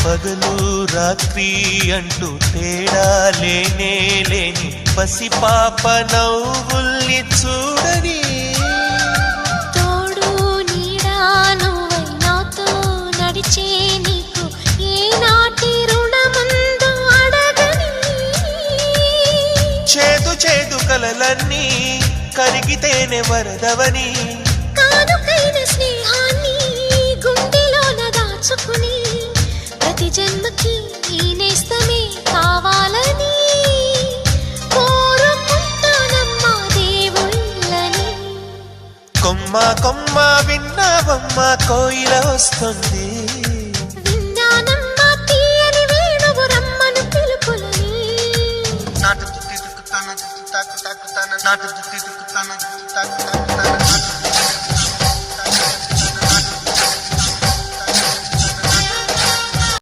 పగలు రాత్రి అంటూ తేడా లేనే లేని పసిపాప నవ్వుల్ని చూడని తోడు నీడా నువ్వై నాతో నడిచే నీకు ఏనాటి రుణముందో అడగని చేదు చేదు కలలన్నీ కరిగితేనే వరదవని కానుకైన స్నేహాన్ని గుండెలోన దాచుకుని ప్రతి జన్మకి ఈ నేస్తమే కావాలని కోరుకుంటానమ్మా దేవుళ్ళని. కొమ్మ కొమ్మ విన్నావమ్మ కోయిల వస్తుంది